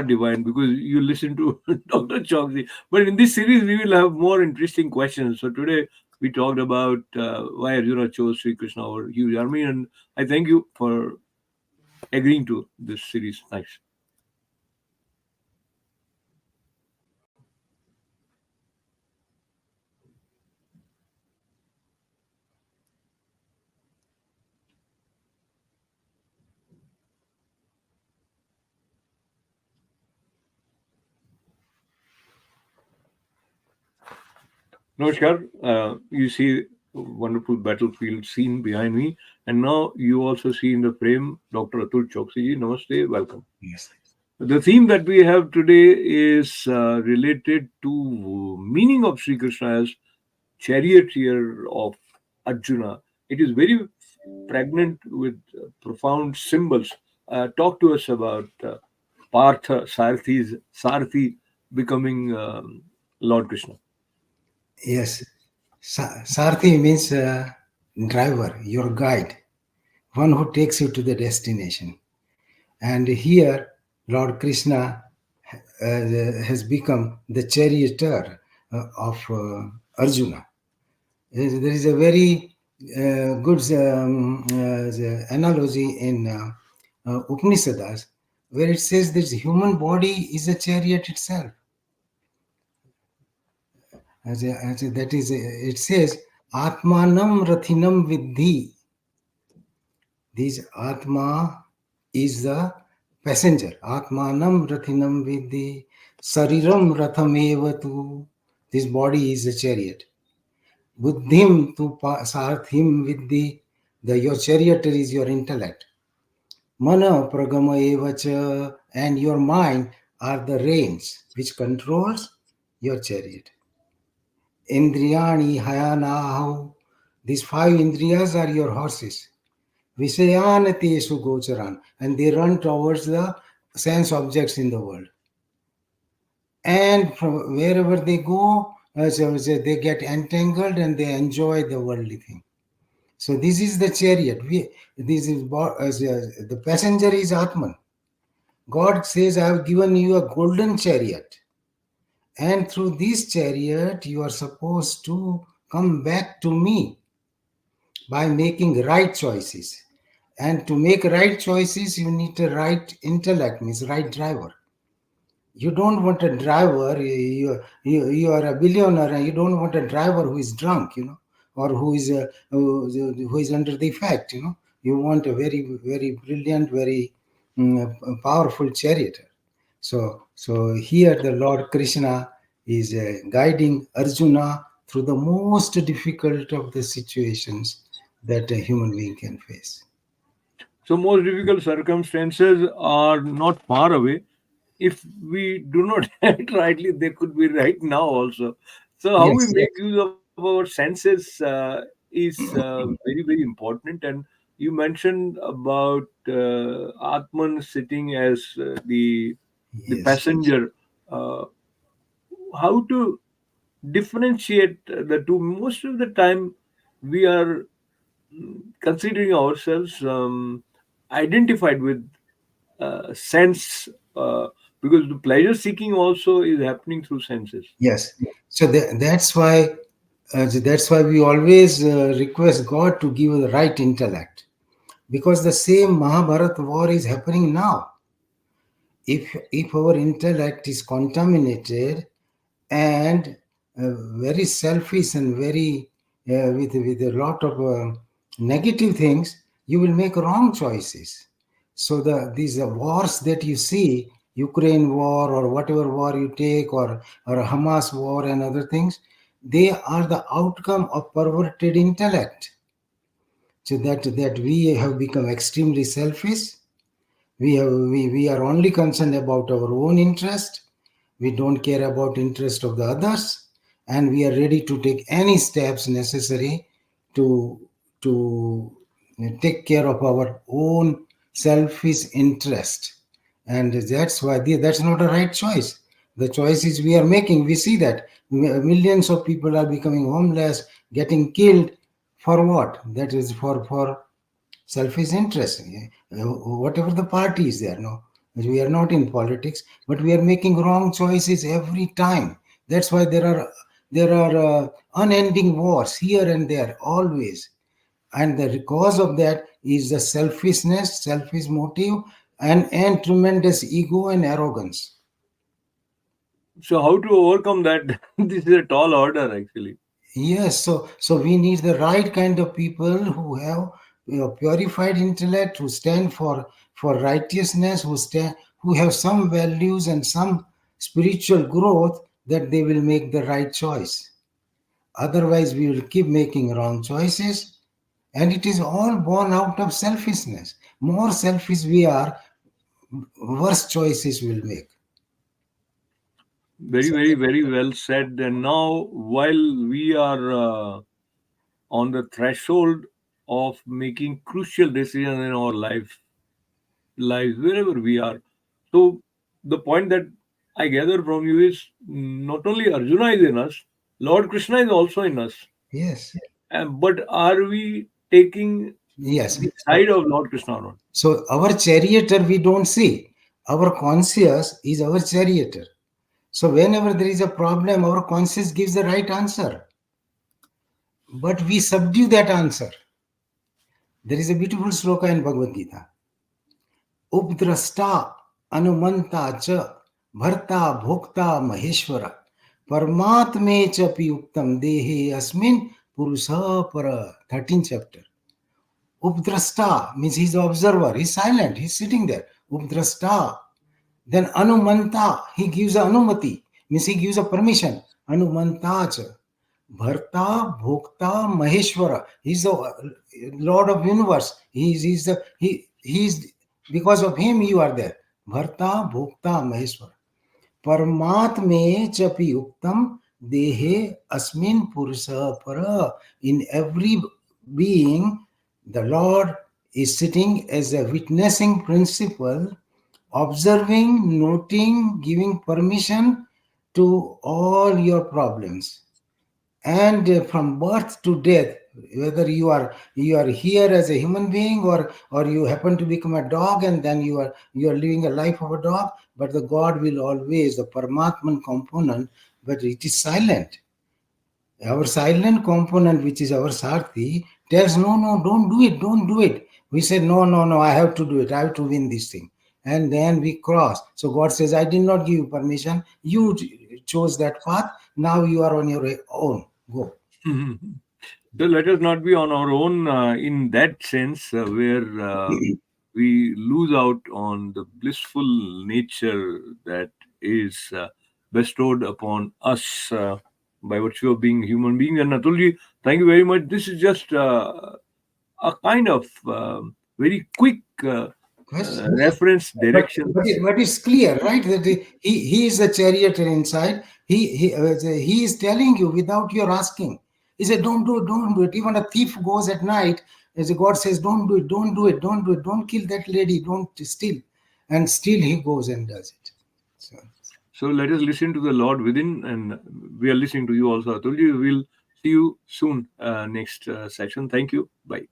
divine because you listen to Dr. Chokshi. But in this series, we will have more interesting questions. So today we talked about why Arjuna chose Sri Krishna over huge army, and I thank you for agreeing to this series. Thanks. Namaskar. You see wonderful battlefield scene behind me, and now you also see in the frame Dr. Atul Choksi ji. Namaste, welcome. Yes. The theme that we have today is related to meaning of Sri Krishna as charioteer of Arjuna. It is very pregnant with profound symbols. Talk to us about Partha Sarthi becoming Lord Krishna. Yes. Sarthi means driver, your guide, one who takes you to the destination. And here, Lord Krishna has become the charioteer of Arjuna. There is a very good analogy in Upanishads where it says this human body is a chariot itself. That is, it says, Atmanam Rathinam Vidhi. This Atma is the passenger. Atmanam Rathinam Vidhi. Sariram Rathamevatu. This body is a chariot. Buddhim tu sarthim Vidhi. Your charioteer is your intellect. Mana Pragama Evacha. And your mind are the reins which controls your chariot. Indriyani hayanahu. These five indriyas are your horses. Vishayanateshu gocharan. And they run towards the sense objects in the world. And from wherever they go, they get entangled and they enjoy the worldly thing. So this is the chariot. The passenger is Atman. God says, I have given you a golden chariot. And through this chariot, you are supposed to come back to me by making right choices. And to make right choices, you need a right intellect, means right driver. You don't want a driver, you are a billionaire, and you don't want a driver who is drunk, or who is under the effect, You want a very, very brilliant, very powerful charioteer. So here the Lord Krishna is guiding Arjuna through the most difficult of the situations that a human being can face. So most difficult circumstances are not far away. If we do not act rightly, they could be right now also. So how we Yes, make use of our senses is very very important. And you mentioned about Atman sitting as the yes, passenger. Uh, how to differentiate the two? Most of the time, we are considering ourselves identified with sense because the pleasure seeking also is happening through senses. yes. So that's why we always request God to give the right intellect, because the same Mahabharat war is happening now. If our intellect is contaminated and very selfish and very with a lot of negative things, you will make wrong choices. So these wars that you see, Ukraine war or whatever war you take, or Hamas war and other things, they are the outcome of perverted intellect. So that we have become extremely selfish. We are only concerned about our own interest. We don't care about interest of the others, and we are ready to take any steps necessary to to take care of our own selfish interest. And that's why that's not a right choice. The choices we are making, we see that millions of people are becoming homeless, getting killed. For what? That is for selfish interest. Whatever the party is there, no. We are not in politics, but we are making wrong choices every time. That's why there are unending wars here and there always, and the cause of that is the selfishness, selfish motive, and tremendous ego and arrogance. So how to overcome that? This is a tall order, actually. Yes, so we need the right kind of people who have, purified intellect, who stand for righteousness, who have some values and some spiritual growth, that they will make the right choice. Otherwise, we will keep making wrong choices, and it is all born out of selfishness. More selfish we are, worse choices we'll make. Very, very, very well said. And now, while we are on the threshold of making crucial decisions in our lives, wherever we are, so the point that I gather from you is not only Arjuna is in us, Lord Krishna is also in us. Yes, But are we taking yes. the side of Lord Krishna or not? So our charioteer we don't see. Our conscious is our charioteer. So whenever there is a problem, our conscious gives the right answer. But we subdue that answer. There is a beautiful sloka in Bhagavad Gita. Updrasta anumanta cha bharta bhokta maheshwara parmatme cha piyuktam dehe asmin purusha para. 13th chapter. Updrasta means he's the observer. He's silent. He's sitting there. Updrasta. Then Anumanta, he gives a Anumati, means he gives a permission. Anumantacha. Bharta Bhokta Maheshwara. He's the Lord of universe. He's because of him you are there. Bharta Bhokta Maheshwara. Paramatme chapi uktam dehe asmin purusa para. In every being, the Lord is sitting as a witnessing principle, observing, noting, giving permission to all your problems. And from birth to death, whether you are here as a human being, or you happen to become a dog, and then you are living a life of a dog, but the God will always, the Paramatman component, but it is silent. Our silent component, which is our Sarthi, tells, no, no, don't do it. We say, no, no, no, I have to do it. I have to win this thing. And then we cross. So God says, I did not give you permission. You chose that path. Now you are on your own. Go. So let us not be on our own in that sense, where we lose out on the blissful nature that is bestowed upon us by virtue of being human beings. And Atulji, thank you very much. This is just a kind of very quick Questions? reference directions. But it's clear, right? That he is the charioteer inside. He is telling you without your asking. He said, don't do it, don't do it. Even a thief goes at night, as God says, don't do it, don't do it, don't do it, don't kill that lady, don't steal. And still he goes and does it. So, So let us listen to the Lord within, and we are listening to you also, Atulji. We'll see you soon next session. Thank you. Bye.